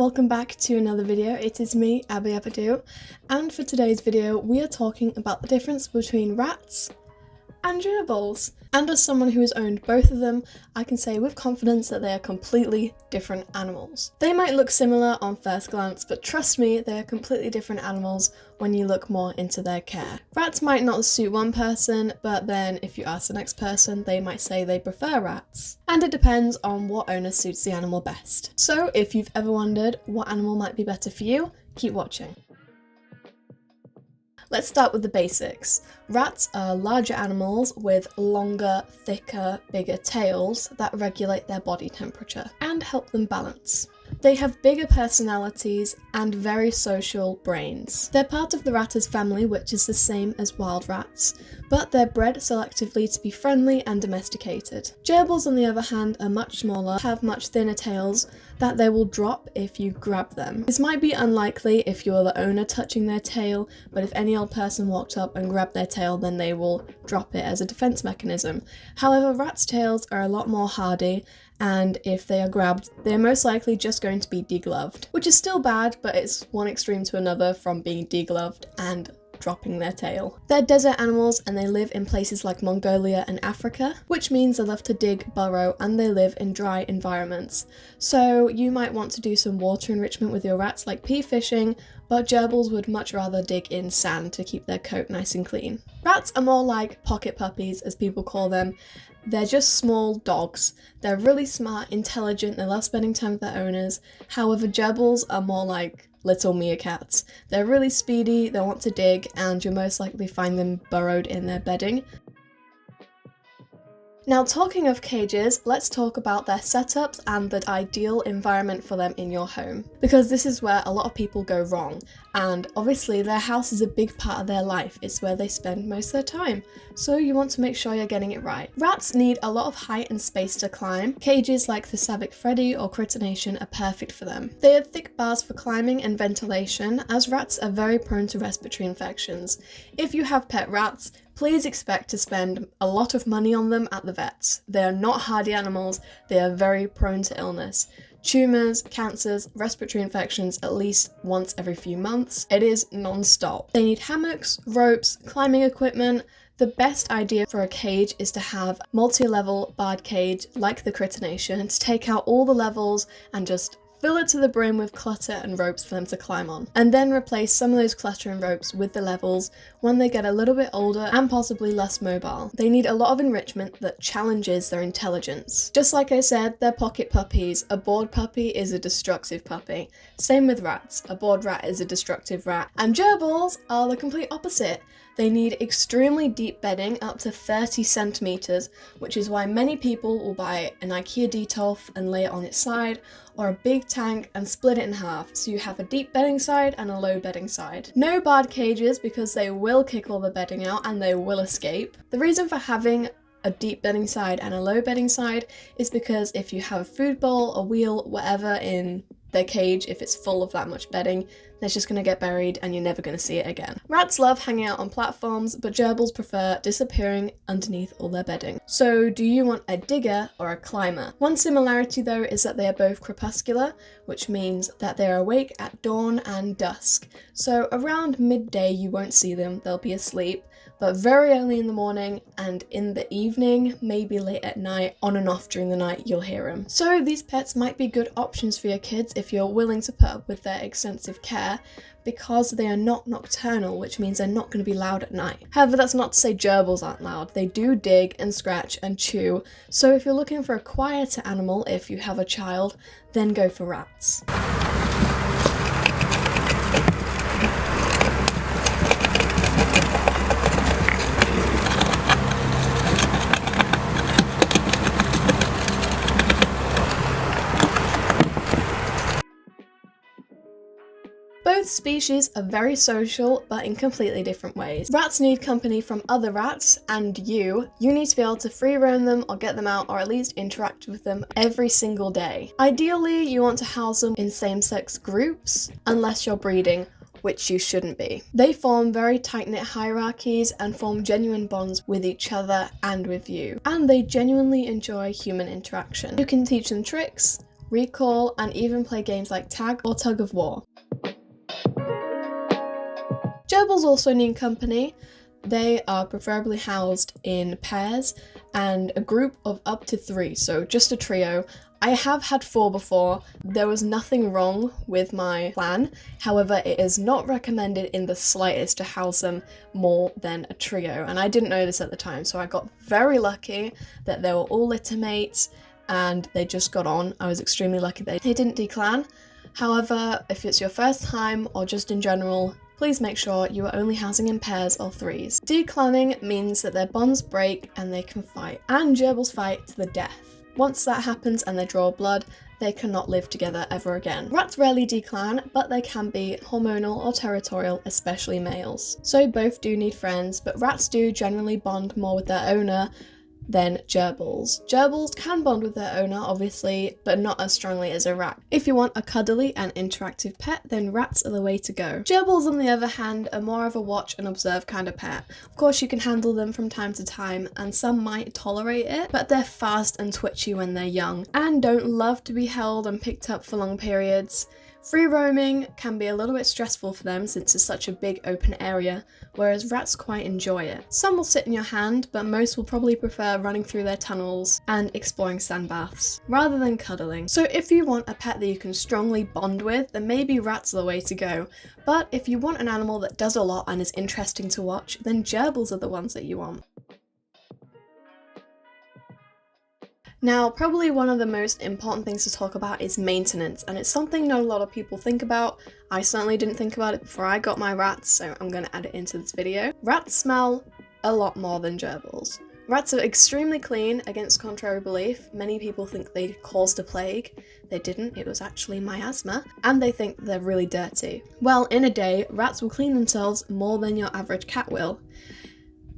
welcome back to another video. It is me, Abbayabbadoo, and for today's video we are talking about the difference between rats and gerbils. And as someone who has owned both of them, I can say with confidence that they are completely different animals. They might look similar on first glance, but trust me, they are completely different animals when you look more into their care. Rats might not suit one person, but then if you ask the next person, they might say they prefer rats. And it depends on what owner suits the animal best. So if you've ever wondered what animal might be better for you, keep watching. Let's start with the basics. Rats are larger animals with longer, thicker, bigger tails that regulate their body temperature and help them balance. They have bigger personalities and very social brains. They're part of the rattus family, which is the same as wild rats, but they're bred selectively to be friendly and domesticated. Gerbils, on the other hand, are much smaller, have much thinner tails that they will drop if you grab them. This might be unlikely if you're the owner touching their tail, but if any old person walked up and grabbed their tail, then they will drop it as a defense mechanism. However, rats' tails are a lot more hardy, and if they are grabbed, they're most likely just going to be degloved, which is still bad, but it's one extreme to another from being degloved and dropping their tail. They're desert animals and they live in places like Mongolia and Africa, which means they love to dig, burrow, and they live in dry environments. So you might want to do some water enrichment with your rats like pea fishing, but gerbils would much rather dig in sand to keep their coat nice and clean. Rats are more like pocket puppies, as people call them. They're just small dogs. They're really smart, intelligent, they love spending time with their owners. However, gerbils are more like little meerkats. They're really speedy, they want to dig, and you'll most likely find them burrowed in their bedding. Now, talking of cages, let's talk about their setups and the ideal environment for them in your home, because this is where a lot of people go wrong, and obviously their house is a big part of their life. It's where they spend most of their time, so you want to make sure you're getting it right. Rats need a lot of height and space to climb. Cages like the Savic Freddy or Critination are perfect for them. They have thick bars for climbing and ventilation, as rats are very prone to respiratory infections. If you have pet rats, please expect to spend a lot of money on them at the vets. They are not hardy animals, they are very prone to illness. Tumours, cancers, respiratory infections at least once every few months. It is non-stop. They need hammocks, ropes, climbing equipment. The best idea for a cage is to have multi-level barred cage like the Critination to take out all the levels and just fill it to the brim with clutter and ropes for them to climb on, and then replace some of those clutter and ropes with the levels when they get a little bit older and possibly less mobile. They need a lot of enrichment that challenges their intelligence. Just like I said, they're pocket puppies. A bored puppy is a destructive puppy. Same with rats. A bored rat is a destructive rat. And gerbils are the complete opposite. They need extremely deep bedding, up to 30 centimeters, which is why many people will buy an IKEA Detolf and lay it on its side, or a big tank and split it in half, so you have a deep bedding side and a low bedding side. No barred cages, because they will kick all the bedding out and they will escape. The reason for having a deep bedding side and a low bedding side is because if you have a food bowl, a wheel, whatever in their cage, if it's full of that much bedding, it's just going to get buried and you're never going to see it again. Rats love hanging out on platforms, but gerbils prefer disappearing underneath all their bedding. So do you want a digger or a climber? One similarity though is that they are both crepuscular, which means that they are awake at dawn and dusk. So around midday you won't see them, they'll be asleep, but very early in the morning and in the evening, maybe late at night, on and off during the night, you'll hear them. So these pets might be good options for your kids if you're willing to put up with their extensive care, because they are not nocturnal, which means they're not going to be loud at night. However, that's not to say gerbils aren't loud. They do dig and scratch and chew, so if you're looking for a quieter animal if you have a child, then go for rats. Both species are very social, but in completely different ways. Rats need company from other rats, and you need to be able to free roam them or get them out, or at least interact with them every single day. Ideally, you want to house them in same-sex groups, unless you're breeding, which you shouldn't be. They form very tight-knit hierarchies and form genuine bonds with each other and with you. And they genuinely enjoy human interaction. You can teach them tricks, recall, and even play games like tag or tug of war. Gerbils also need company. They are preferably housed in pairs and a group of up to 3, so just a trio. I have had 4 before. There was nothing wrong with my plan. However, it is not recommended in the slightest to house them more than a trio, and I didn't know this at the time, so I got very lucky that they were all litter mates and they just got on. I was extremely lucky that they didn't declan. However, if it's your first time or just in general, please make sure you are only housing in pairs or 3s. Declanning means that their bonds break and they can fight, and gerbils fight to the death. Once that happens and they draw blood, they cannot live together ever again. Rats rarely declan, but they can be hormonal or territorial, especially males. So both do need friends, but rats do generally bond more with their owner than gerbils. Gerbils can bond with their owner, obviously, but not as strongly as a rat. If you want a cuddly and interactive pet, then rats are the way to go. Gerbils, on the other hand, are more of a watch and observe kind of pet. Of course, you can handle them from time to time, and some might tolerate it, but they're fast and twitchy when they're young, and don't love to be held and picked up for long periods. Free roaming can be a little bit stressful for them since it's such a big open area, whereas rats quite enjoy it. Some will sit in your hand, but most will probably prefer running through their tunnels and exploring sandbaths, rather than cuddling. So if you want a pet that you can strongly bond with, then maybe rats are the way to go. But if you want an animal that does a lot and is interesting to watch, then gerbils are the ones that you want. Now, probably one of the most important things to talk about is maintenance, and it's something not a lot of people think about. I certainly didn't think about it before I got my rats, so I'm going to add it into this video. Rats smell a lot more than gerbils. Rats are extremely clean, against contrary belief. Many people think they caused a plague. They didn't, it was actually miasma, and they think they're really dirty. Well, in a day, rats will clean themselves more than your average cat will.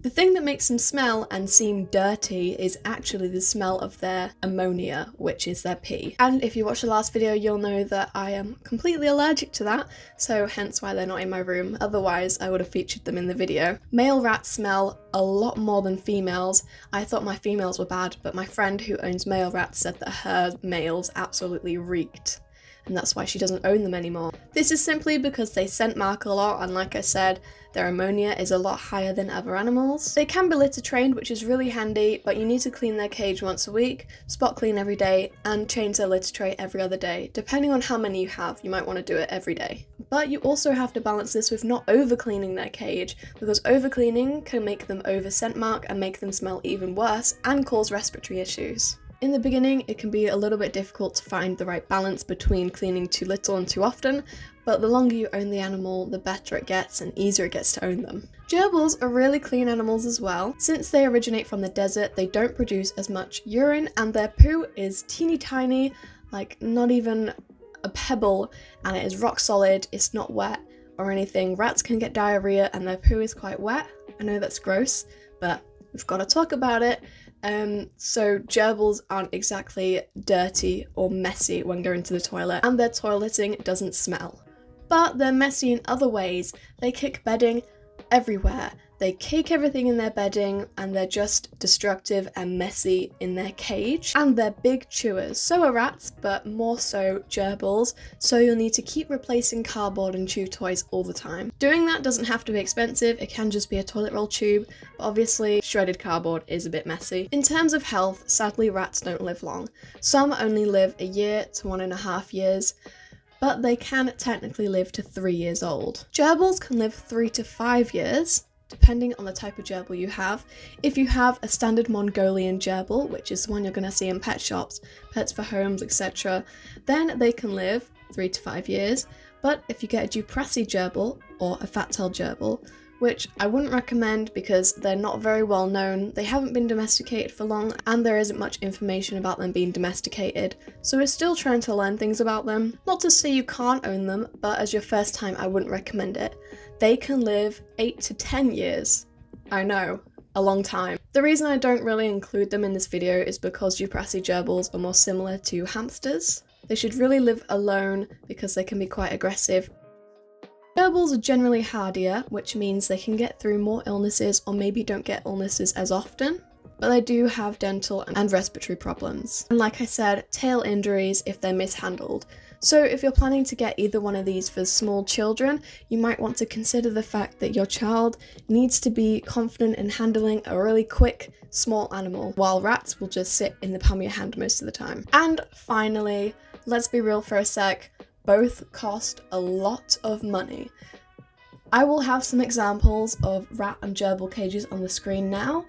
The thing that makes them smell and seem dirty is actually the smell of their ammonia, which is their pee. And if you watched the last video, you'll know that I am completely allergic to that, so hence why they're not in my room. Otherwise, I would have featured them in the video. Male rats smell a lot more than females. I thought my females were bad, but my friend who owns male rats said that her males absolutely reeked, and that's why she doesn't own them anymore. This is simply because they scent mark a lot, and like I said, their ammonia is a lot higher than other animals. They can be litter trained, which is really handy, but you need to clean their cage once a week, spot clean every day, and change their litter tray every other day. Depending on how many you have, you might want to do it every day. But you also have to balance this with not over cleaning their cage, because over cleaning can make them over scent mark and make them smell even worse and cause respiratory issues. In the beginning, it can be a little bit difficult to find the right balance between cleaning too little and too often, but the longer you own the animal, the better it gets and easier it gets to own them. Gerbils are really clean animals as well. Since they originate from the desert, they don't produce as much urine, and their poo is teeny tiny, like not even a pebble, and it is rock solid, it's not wet or anything. Rats can get diarrhea and their poo is quite wet. I know that's gross, but we've got to talk about it. So gerbils aren't exactly dirty or messy when going to the toilet, and their toileting doesn't smell. But they're messy in other ways. They kick bedding everywhere. They cake everything in their bedding, and they're just destructive and messy in their cage. And they're big chewers. So are rats, but more so gerbils, so you'll need to keep replacing cardboard and chew toys all the time. Doing that doesn't have to be expensive, it can just be a toilet roll tube, but obviously shredded cardboard is a bit messy. In terms of health, sadly rats don't live long. Some only live a year to 1.5 years, but they can technically live to 3 years old. Gerbils can live 3 to 5 years, depending on the type of gerbil you have. If you have a standard Mongolian gerbil, which is the one you're going to see in pet shops, pets for homes, etc., then they can live 3 to 5 years. But if you get a Duprassi gerbil or a fat-tailed gerbil, which I wouldn't recommend because they're not very well known, they haven't been domesticated for long, and there isn't much information about them being domesticated, so we're still trying to learn things about them. Not to say you can't own them, but as your first time I wouldn't recommend it. They can live 8 to 10 years. I know, a long time. The reason I don't really include them in this video is because Duprassi gerbils are more similar to hamsters. They should really live alone because they can be quite aggressive. Gerbils are generally hardier, which means they can get through more illnesses or maybe don't get illnesses as often. but they do have dental and respiratory problems. And like I said, tail injuries if they're mishandled. So if you're planning to get either one of these for small children, you might want to consider the fact that your child needs to be confident in handling a really quick, small animal, while rats will just sit in the palm of your hand most of the time. And finally, let's be real for a sec, both cost a lot of money. I will have some examples of rat and gerbil cages on the screen now.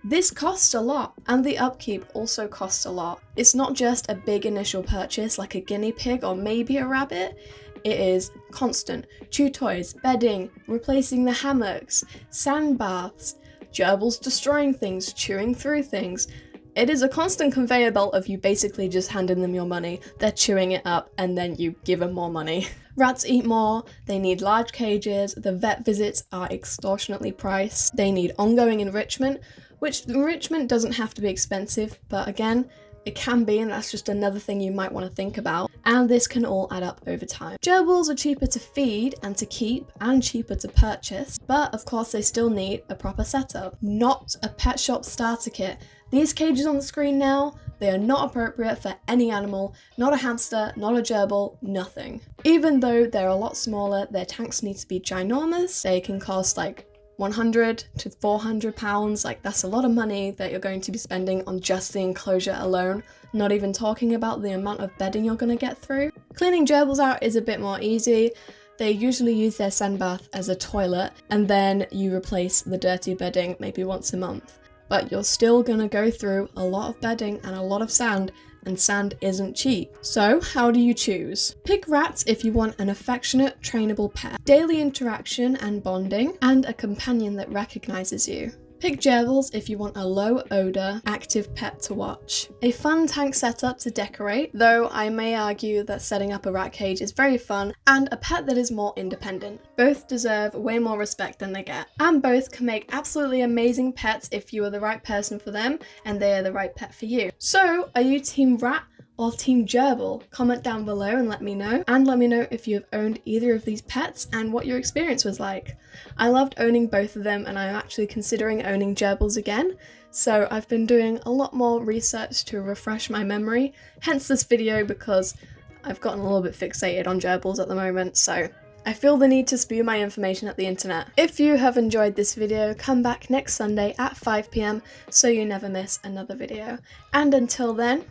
This costs a lot, and the upkeep also costs a lot. It's not just a big initial purchase like a guinea pig or maybe a rabbit. It is constant chew toys, bedding, replacing the hammocks, sand baths, gerbils destroying things, chewing through things. It is a constant conveyor belt of you basically just handing them your money, they're chewing it up, and then you give them more money. Rats eat more, they need large cages, the vet visits are extortionately priced, they need ongoing enrichment, which enrichment doesn't have to be expensive, but again, it can be, and that's just another thing you might want to think about, and this can all add up over time. Gerbils are cheaper to feed and to keep and cheaper to purchase, but of course they still need a proper setup, not a pet shop starter kit. These cages on the screen now, they are not appropriate for any animal, not a hamster, not a gerbil, nothing. Even though they're a lot smaller, their tanks need to be ginormous, they can cost like 100 to 400 pounds, like that's a lot of money that you're going to be spending on just the enclosure alone, not even talking about the amount of bedding you're going to get through. Cleaning gerbils out is a bit more easy. They usually use their sand bath as a toilet, and then you replace the dirty bedding maybe once a month. But you're still going to go through a lot of bedding and a lot of sand, and sand isn't cheap. So how do you choose? Pick rats if you want an affectionate, trainable pet, daily interaction and bonding, and a companion that recognizes you. Pick gerbils if you want a low odour, active pet to watch. A fun tank setup to decorate, though I may argue that setting up a rat cage is very fun, and a pet that is more independent. Both deserve way more respect than they get, and both can make absolutely amazing pets if you are the right person for them and they are the right pet for you. So, are you team rat or team gerbil? Comment down below and let me know. And let me know if you have owned either of these pets and what your experience was like. I loved owning both of them, and I'm actually considering owning gerbils again. So I've been doing a lot more research to refresh my memory, hence this video, because I've gotten a little bit fixated on gerbils at the moment, so I feel the need to spew my information at the internet. If you have enjoyed this video, come back next Sunday at 5 PM so you never miss another video. And until then,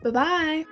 bye-bye!